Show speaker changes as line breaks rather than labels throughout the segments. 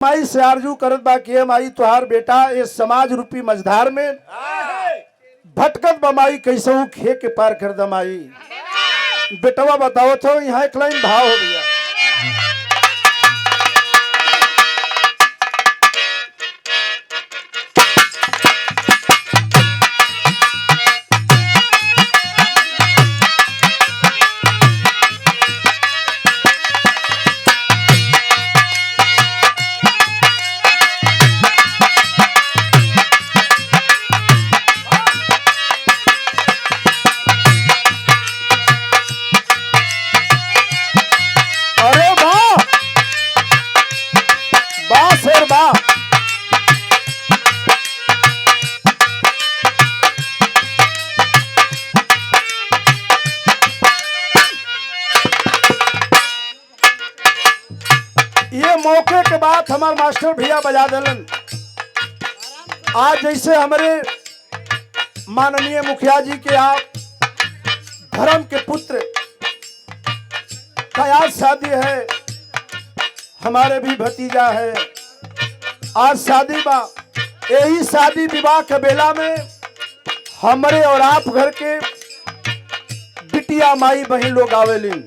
माई से आरजू करत बा कि माई तुहार बेटा इस समाज रूपी मझधार में भटकत बमाई कैसे खे के पार कर दमाई। बेटवा बताओ तो यहाँ एक लाइन भाव हो गया। ये मौके के बाद हमारे मास्टर भैया बजा दिलन। आज जैसे हमारे माननीय मुखिया जी के आप धर्म के पुत्र का आज शादी है, हमारे भी भतीजा है आज शादी बा। यही शादी विवाह के बेला में हमारे और आप घर के बिटिया माई बहन लोग आवेलिन,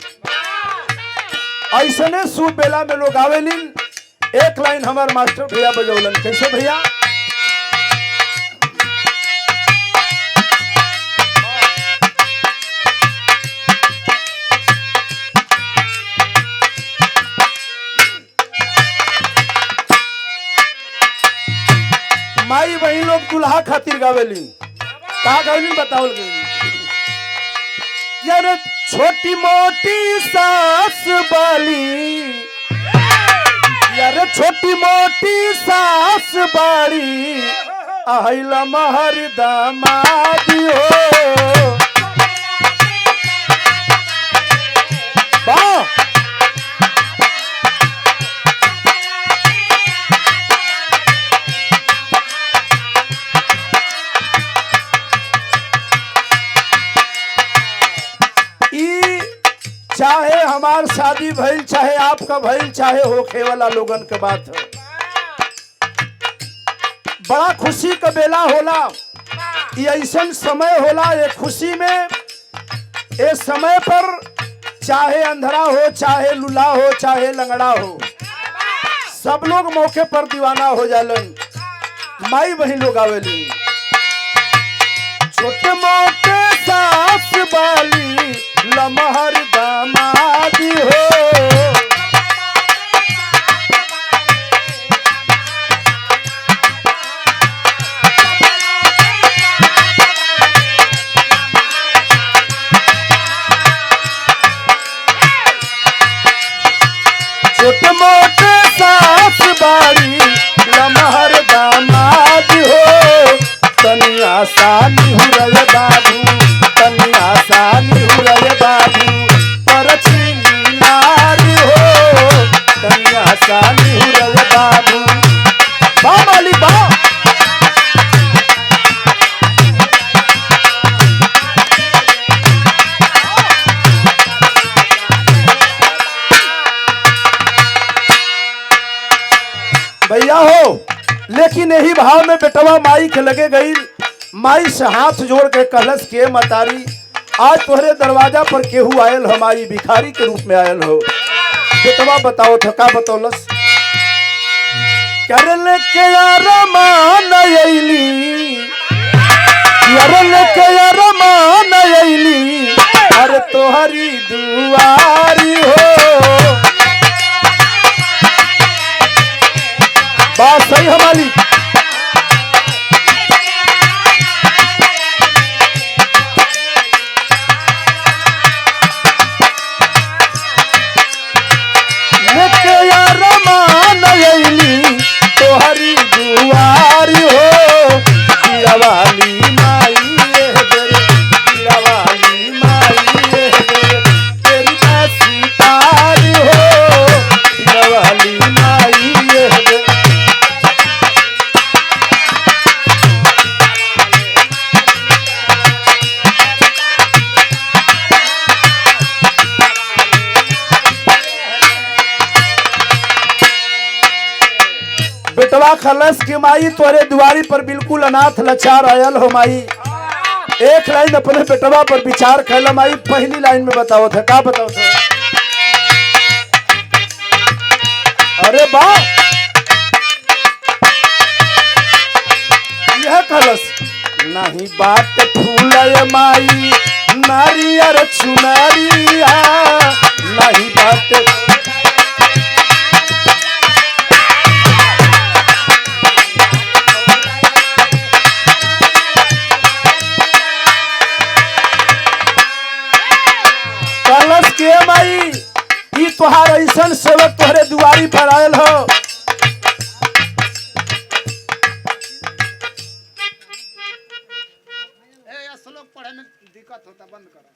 ऐसने शुभ बेला में लोग आवेलिन। एक लाइन हमारे मास्टर भैया बजौलन, कैसे भैया? माई बहन लोग दुल्हा खातिर गावेलिन। कहा गावेलिन बताओ यार, छोटी मोटी सास बाली यार, छोटी मोटी सास बाड़ी आइला महर दामादी हो। वाह चाहे हमार शादी भइल, चाहे आपका भइल, चाहे होखे वाला लोगन के बात हो, बड़ा खुशी का बेला होला। ये ऐसा समय होला, ये खुशी में इस समय पर चाहे अंधरा हो, चाहे लुला हो, चाहे लंगड़ा हो, सब लोग मौके पर दीवाना हो जालन। माई बहन लोग आवेली, छोटे मोटे सास बाली लमहर दामादी हो। छोटे मोटे सास बाली लमहर दामादी हो। तनी आसानी हुरय बाबू, तनी आसानी हुरय बाबू, परछी नारी हो। तनी आसानी हुरय बाबू, बा माली बा। भैया हो, लेकिन यही भाव में बेटवा माई के लगे गई। माई से हाथ जोड़ के कहलस के मतारी, आज तोहरे दरवाजा पर केहू आयल, हमारी भिखारी के रूप में आयल हो। बेटवा बताओ थका बतौलस, कर लेके रमान अइली, कर लेके रमान अइली, अरे तोहरी दुआरी हो। बात सही हमारी। तोहरी दुआरी हो, वाली माई वाली माई तेरी सीतारी हो, वाली माई। बेटवा खलस के माई तोरे दुआरी पर बिल्कुल अनाथ लाचार आयल हो माई। एक लाइन अपने बेटवा पर विचार कैला माई। पहली लाइन में बताओ थे का बताओ थे? अरे बा यह खलस नहीं बात फूल माई नारियर चुनरिया नहीं बात कलश के माई ई तोहार ऐसन सेवक तोहरे दुआरी पर आयल हो।
श्लोक पढ़े में दिक्कत होता, बंद करो।